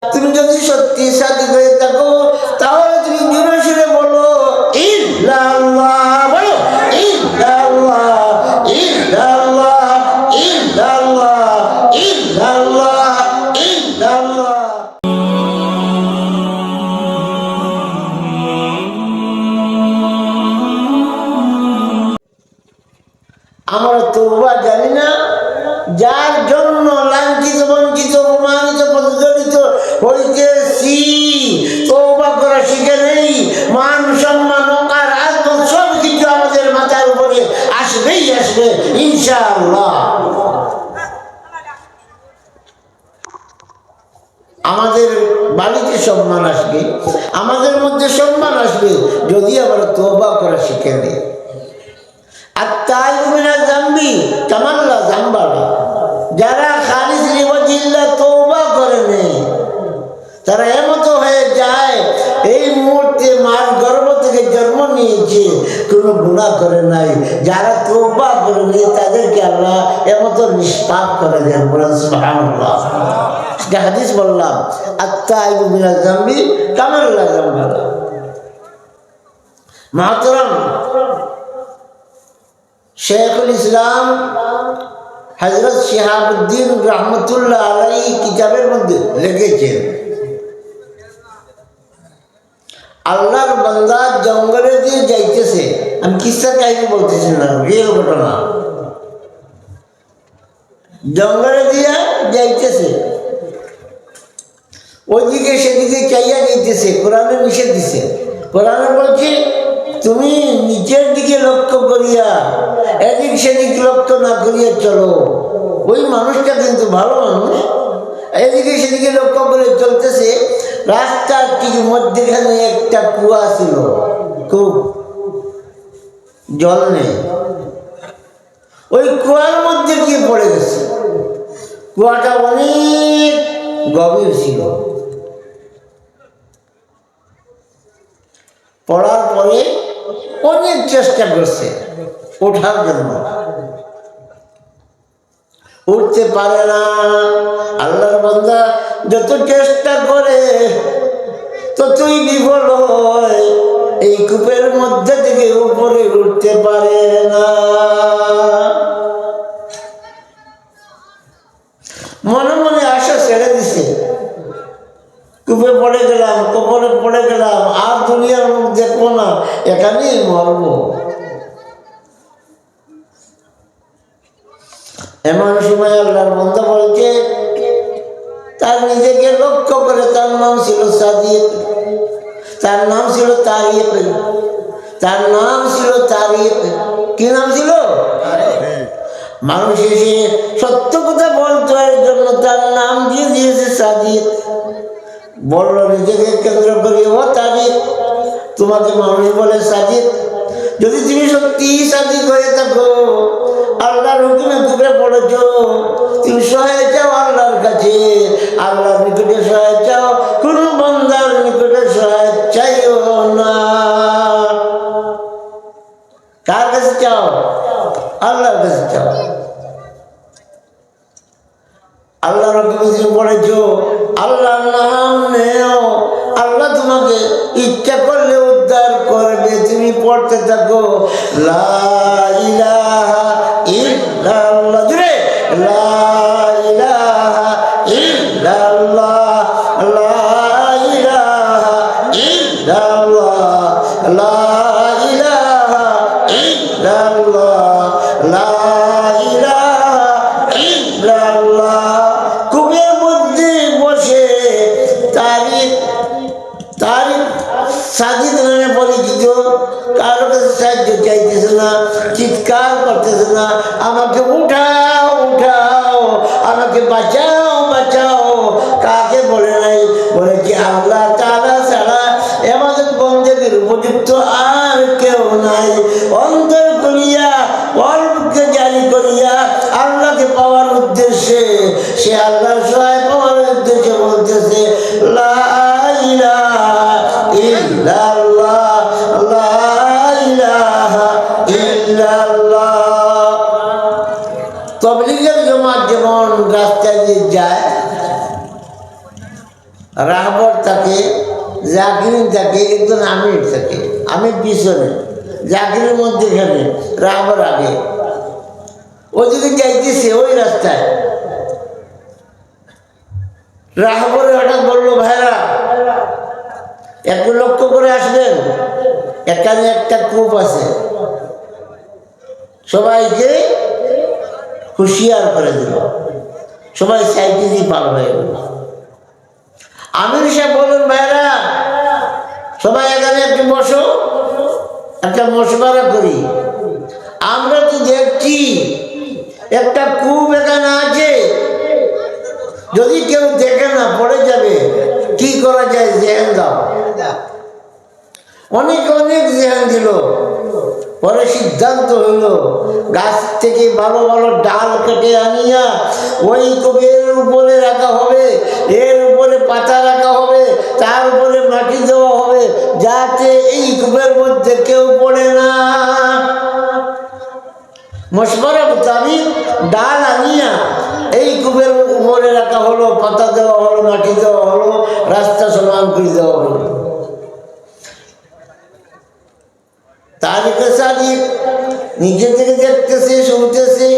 তুমি যদি সত্যি সাথী হয়ে থাকো তাহলে তুমি জোরে সুরে বলো ইল্লাল্লাহ, বলো ইল্লাল্লাহ, ইল্লাল্লাহ, ইল্লাল্লাহ, ইল্লাল্লাহ, ইল্লাল্লাহ। আমরা তওবা জানি না, যার জন্য লাঞ্ছিত, বঞ্চিত, অপমানিত, প্রতারিত হইতেছি, তওবা করা শিখে নেই, মান সম্মান আর আজমত সব কিছু আমাদের মাথার উপরে আসবেই আসবে ইনশাআল্লাহ। আমাদের বাড়িতে সম্মান আসবে, আমাদের মধ্যে সম্মান আসবে যদি আমরা তওবা করা শিখে নেই। আত-তাইবু মিনাজ যামবি কামাল্লা যামবালা, যারা খালিস লিওয়াজিল্লাহ তওবা করে নেই তারা এমত হয়ে যায় এই মুহূর্তে মার গর্ভ থেকে জন্ম নিয়েছে, কোনো গুনাহ করে নাই। যারা তওবা করে নেই তাদেরকে আল্লাহ এমত নিষ্পাপ করে দেন। বলেন সুবহানাল্লাহ। যে হাদিস বললাম, আত-তাইবু মিনাজ যামবি কামাল্লা যামবালা। মুহতারাম শেখুল ইসলাম হযরত শিহাবুদ্দিন রহমতুল্লাহ আলাইহি কিতাবের মধ্যে লিখেছেন, আল্লাহর বান্দা জঙ্গলে দিয়ে যাইতেছে, আমি কিসসা কাহিনী বলতেছি না, রিয়েল ঘটনা। জঙ্গলে দিয়ে যাইতেছে, ওইদিকে সেদিকে চাইয়া যাইতেছে, কোরআনে নিষেধ দিছে। কোরআনে বলছে তুমি নিচের দিকে লক্ষ্য করিয়া এদিক সেদিক লক্ষ্য না করিয়া চলো। ওই মানুষটা কিন্তু ভালো মানুষ, এদিকে সেদিকে লক্ষ্য করে চলতেছে। রাস্তার ঠিক মধ্যেখানে একটা কুয়া ছিল, খুব জল নেই, ওই কুয়ার মধ্যে গিয়ে পড়ে গেছে। কুয়াটা অনেক গভীর ছিল। পড়ার পরে অনেক চেষ্টা করছে ওঠার জন্য, উঠতে পারে না। আল্লাহর বান্দা যত চেষ্টা করে ততই বিফল হয়, এই কূপের মধ্যে থেকে উপরে উঠতে পারে না। মনে মনে আশা ছেড়ে দিছে, কূপে পড়ে গেলাম, কবরে পড়ে গেলাম, আর দুনিয়ার মুখ দেখবো না, এখানেই মরবো। এমন সময় আল্লাহর বান্দা বলছে, তার নিজেকে লক্ষ্য করে, তার নাম ছিল সাদিক, তার নাম ছিল তারিক, তার নাম ছিল তারিক। কি নাম ছিল? মানুষ এসে সত্য কথা বলতো, এর জন্য তার নাম দিয়ে দিয়েছে সাদিক। বলল নিজেকে কেন্দ্র করে, ও তারিক, তোমাকে মানুষ বলে সাদিক। যদি তুমি সত্যি সাদিক হয়ে থাকো, আল্লাহর হুকুমে কূপে পড়েছ, তুমি সহায় চাও আল্লাহর কাছে, আল্লাহর নিকটে সহায় চাও, কোন বান্দার নিকটে সহায় চাইও না। কার কাছে চাও? আল্লাহর কাছে চাও। আল্লাহর হুকুমে তুমি পড়েছ, আল্লাহর নাম নেও, আল্লাহ তোমাকে ইচ্ছা করলে উদ্ধার করবে। তুমি পড়তে থাকো লা ইলাহা ইল্লাল্লাহ, জুড়ে লা ইলাহা ইল্লাল্লাহ, লা ইলাহা ইল্লাল্লাহ, লা ইলাহা ইল্লাল্লাহ, লা ইলাহা ইল্লাল্লাহ। কূপের মধ্যে বসে তারিক, তারিক সাজিদ নামে পরিচিত, কারো কাছে সাহায্য চাইতেছে না, চিৎকার করতেছে না, আমাকে উঠাও উঠাও, আমাকে বাঁচাও বাঁচাও। কাকে বলে নাই? বলেছি আল্লাহ তাআলা ছাড়া আমাদের বন্দেগীর উপযুক্ত আর কেউ নাই। অন্তর করিয়া, অল্পকে জারি করিয়া আল্লাহকে পাওয়ার উদ্দেশ্যে, সে আল্লাহর সহায় পাওয়ার উদ্দেশ্যে বলতেছে লা ইলাহা ইল্লাল্লাহ, লা ইলাহা ইল্লাল্লাহ। তাবলীগের জামাত যেমন রাস্তায় দিয়ে যায়, রাহবর থাকে, জাকিরিন থাকে, একজন আমির থাকে। আমি পিছনে, জাকিরের মধ্যেখানে, রাহবর আগে। ওদিকে যাইতেছে ওই রাস্তায়, রাহবরে হঠাৎ বললো, ভাইরা একটু লক্ষ্য করে আসবেন, এখানে একটা কূপ আছে। সবাইকে হুঁশিয়ার করে দিল, সবাই সাইডে দিয়ে পার হয়ে গেল। আমির সাহেব বললেন, ভাইরা সবাই এখানে একটু বসো, একটা মশওয়ারা করি। আমরা তো দেখছি একটা কূপ এখানে আছে, যদি কেউ দেখে না পড়ে যাবে, কি করা যায় জেহেন দাও। অনেক অনেক জেহেন দিল। পরে সিদ্ধান্ত হইল গাছ থেকে ভালো ভালো ডাল কেটে আনিয়া ওই কূপের উপরে রাখা হবে, এর উপরে পাতা রাখা হবে, তার উপরে মাটি দেওয়া হবে, যাতে এই কূপের মধ্যে কেউ পড়ে না। মশওয়ারা মোতাবিক ডাল আনিয়া এই কূপের উপরে রাখা হলো, পাতা দেওয়া হলো, মাটি দেওয়া হলো, রাস্তা সমান করে দেওয়া হলো। তারিকে সাদিক নিজে থেকে দেখতেছে, শুনতেছে,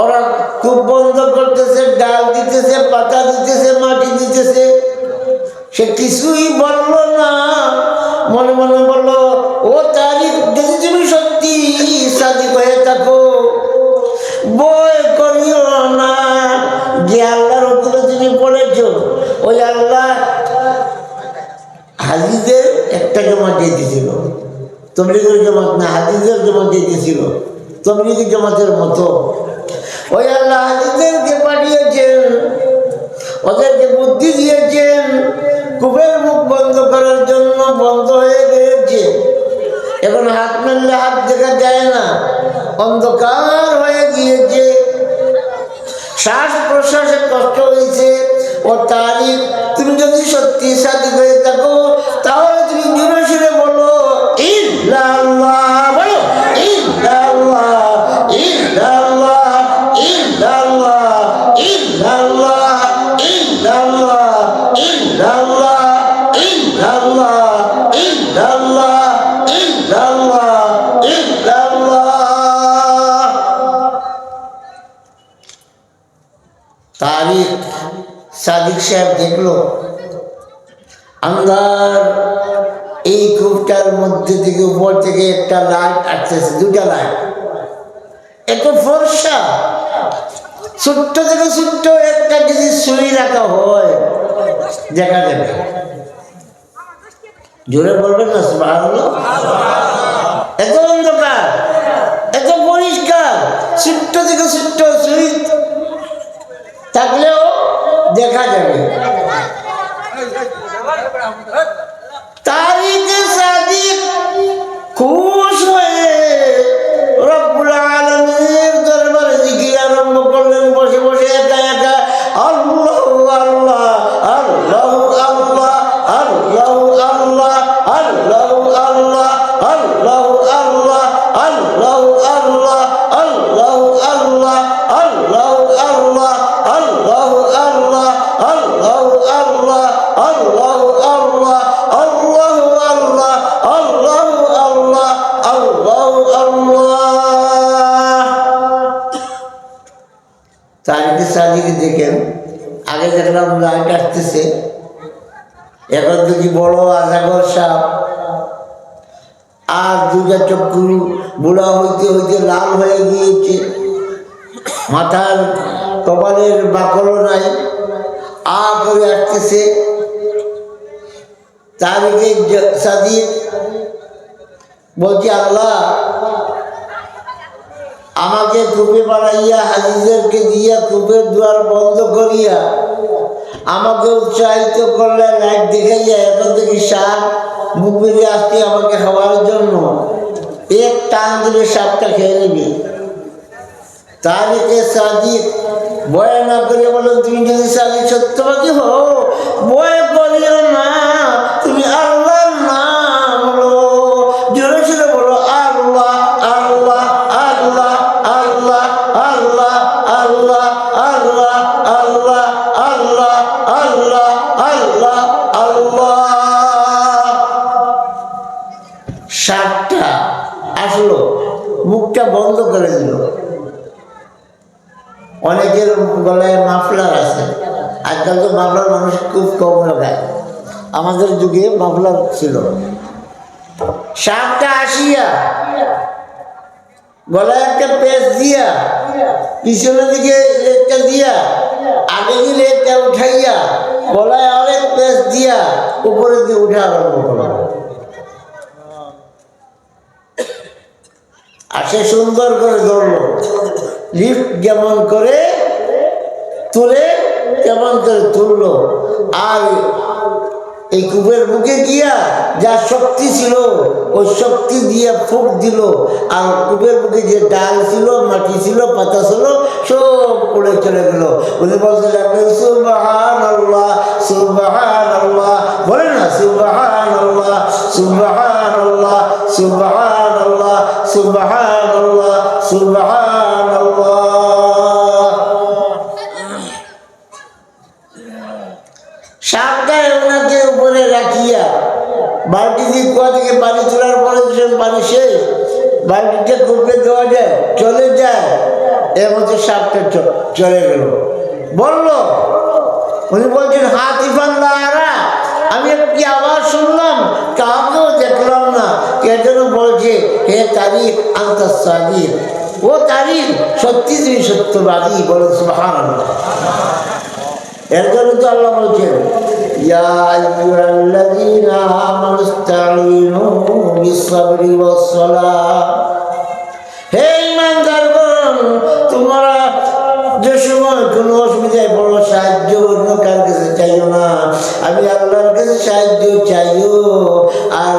ওরা কূপ বন্ধ করতেছে, ডাল দিতেছে, পাতা দিতেছে, মাটি দিতেছে। সে কিছুই বলল না, মনে মনে বলল, ও তারিক, যদি তুমি সত্যি সাদিক হয়ে থাকো, বয় করিও না, যে আল্লাহর হুকুমে তুমি পড়েছ, ওই আল্লাহ হাজিদের একটা জমা দিয়ে দিয়েছিল, তবলিগের জমাত না, হাদিসের জমা দিয়ে দিয়েছিল, তবলিগের জমাতের মতো। ওই আল্লাহ হাদিসদেরকে পাঠিয়েছেন, ওদেরকে বুদ্ধি দিয়েছেন, কূপের মুখ বন্ধ করার জন্য, বন্ধ হয়ে গিয়েছে। এখন হাত মারলে হাত দেখা যায় না, অন্ধকার হয়ে গিয়েছে, শ্বাস প্রশ্বাসে কষ্ট হয়েছে। ও তারিক, তুমি যদি সত্যি সাদিক হয়ে থাকো, তাহলে তুমি জোরে সুরে বলো, ইল্লাল্লাহ, বলো ইল্লাল্লাহ, ইল্লাল্লাহ, ইল্লাল্লাহ, ইল্লাল্লাহ, ইল্লাল্লাহ, ইল্লাল্লাহ, ইল্লাল্লাহ, ইল্লাল্লাহ, ইল্লাল্লাহ, ইল্লাল্লাহ। তারিক সাদিক সাহেব দেখলো আন্দার এই কূপটার মধ্যে থেকে উপর থেকে একটা লাইট আসতেছে, দুটা লাইট, এত ফর্সা, ছোট্ট থেকে ছোট্ট একটা যদি সুই রাখা হয় দেখা যাবে। জোরে বলবেন না সুবহানাল্লাহ। এত অন্ধকার, এত পরিষ্কার, ছোট্ট থেকে ছোট্ট সুই থাকলেও দেখা যাবে। তারিকে সাদিক খুশ হয়ে রব্বুল আলামিনের দরবারে জিকির আরম্ভ করলেন, বসে বসে একা একা, আল্লাহ আল্লাহ, আল্লাহ আল্লাহ, আল্লাহ আল্লাহ, আল্লাহ আল্লাহ, আল্লাহ আল্লাহ, আল্লাহ আল্লাহ, আল্লাহ আল্লাহ, আল্লাহ আল্লাহ, আল্লাহ আল্লাহ, আল্লাহ আল্লাহ, আল্লাহ আল্লাহ, আল্লাহ আল্লাহ, আল্লাহ আল্লাহ, আল্লাহ আল্লাহ। তারিকে সাদিকে দেখেন, আগে দেখলাম লাইট আসতেছে, এখন দেখি বড় আজাগর সাপ, আর দুটা চক্ষু বুড়া হইতে হইতে লাল হয়ে গিয়েছে, মাথার কপালের বাকলও নাই, আ করে আসতেছে। তারিকে সাদিক বলছে, আল্লাহ আমাকে কূপে বাড়াইয়া, হাজিদেরকে দিয়া কূপের দুয়ার বন্ধ করিয়া আমাকে উৎসাহিত করলে, লাইট দেখাইয়া, এখন থেকে সাপ মুখ বেরিয়ে আসতে আমাকে খাওয়ার জন্য এক টান দিলে সাপটা খেয়ে নিবি। তারিকে সাদিক ভয় না করে বলেন, তুমি যদি সাদিক সত্যবাদী হও, ভয় করিও না, তুমি আল্লাহর নাম বলো, জোরে জোরে বলো, আল্লাহ আল্লাহ, আল্লাহ আল্লাহ, আল্লাহ আল্লাহ, আল্লাহ আল্লাহ, আল্লাহ আল্লাহ, সাপটা আসলো, মুখটা বন্ধ করে দিল। অনেকের গলায় মাফলার আছে, আজকাল তো মাফলার মানুষ খুব কম লাগায়, আমাদের যুগে মাফলার ছিল। সাপটা আসিয়া গলায় একটা পেঁচ দিয়া, পিছনের দিকে লেজটা দিয়া, আগে দিয়ে লেজটা উঠাইয়া গলায় অনেক পেঁচ দিয়া উপরে দিয়ে উঠা আরম্ভ করল। আর সে সুন্দর করে ধরলো, লিফট যেমন করে তুলে তেমন করে তুললো। আর এই কূপের মুখে গিয়া যা শক্তি ছিল ওই শক্তি দিয়ে ফুক দিল, আর কূপের মুখে যে ডাল ছিল, মাটি ছিল, পাতা ছিল, সব উড়ে চলে গেল। উনি বলতে লাগলেন সুবহানাল্লাহ সুবহানাল্লাহ, বলে না সুবহানাল্লাহ সুবহানাল্লাহ সুবহানাল্লাহ সুবহানাল্লাহ সুবহানাল্লাহ। সাপটায় ওনাকে উপরে রাখিয়া বালতি দিয়ে কুয়া থেকে পানি তোলার পরে পানি শেষ, বালতিটা কূপে দেওয়া যায়, চলে যায়, এর মধ্যে সাপটা চলে গেল। বললো, উনি বলছেন হাতিফান লারা, আমি একটি আওয়াজ শুনলাম, কাউকেও দেখলাম না, কে যেন বলছে হে তারিখ আনতাস সাদিক, ও তারিখ সত্যি তুমি সত্যবাদী, বলো সুবহানাল্লাহ। এর জন্য তো আল্লাহ বলছেন ইয়া আইয়ুহাল্লাযীনা আমানুস্তাঈনু বিস-সাবরি ওয়াস-সালাহ, হে ঈমানদারগণ, তোমরা যে সময় কোনো অসুবিধায় পড়ো সাহায্য অন্য কার কাছে চাইও না, আমি আল্লাহর কাছে সাহায্য চাইও, আর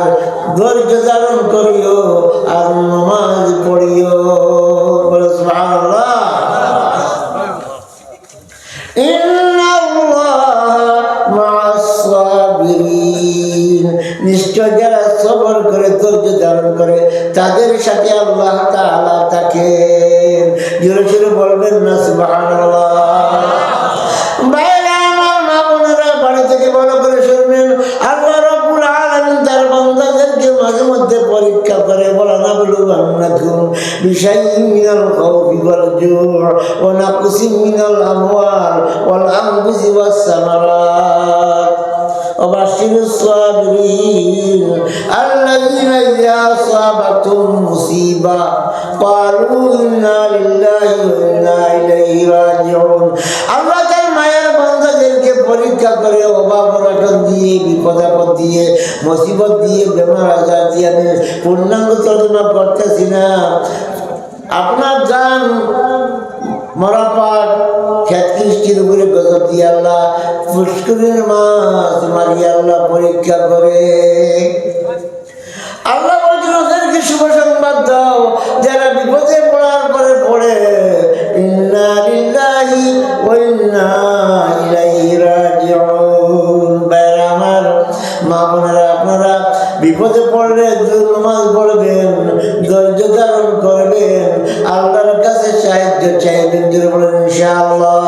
ধৈর্য ধারণ করিও, আর নামাজ পড়িও, বলো সুবহানাল্লাহ। নিশ্চয় যারা সবর করে ধৈর্য ধারণ করে তাদের সাথে আল্লাহ তাআলা থাকেন। জোরে জোরে বলবেন না সুবহানাল্লাহ। বাইরে আমার মা বোনেরা বাড়ি থেকে ভালো করে শুনবেন, আল্লাহ রাব্বুল আলামিন তার বান্দাদেরকে মাঝে মধ্যে পরীক্ষা করে, বলা না বলুন বিশাইইন মিনাল খাউফি ওয়াল জুউ ওয়া নাকসিম মিনাল আমওয়াল ওয়াল আনফুসি ওয়াস সামারাত وبشر الصابرين الذين إذا أصابتهم مصيبة قالوا إنا لله وإنا إليه راجعون। আল্লাহ তার মায়ের বান্দাদেরকে পরীক্ষা করে অভাব অনটন দিয়ে, বিপদ আপদ দিয়ে, মুসিবত দিয়ে, বেমার আজার দিয়ে, আমি পূর্ণাঙ্গ তর্জমা করতেছি না। আপনার জান মরাপাট খেত কৃষ্টির উপরে গজব দিয়ে আল্লাহ পুষ্করের মাছ মারিয়ে আল্লাহ পরীক্ষা করে। আল্লাহ বলছেন ওদেরকে শুভ সংবাদ দাও যারা বিপদে পড়ার পরে পড়ে ইন্না লিল্লাহি ওয়া ইন্না ইলাইহি রাজিউন। ভাইরা আমার, মা বোনেরা, আপনারা বিপদে পড়লে নামাজ পড়বেন, ধৈর্য ধারণ করবেন, আল্লাহর কাছে সাহায্য চাইবেন, বলেন ইনশাআল্লাহ।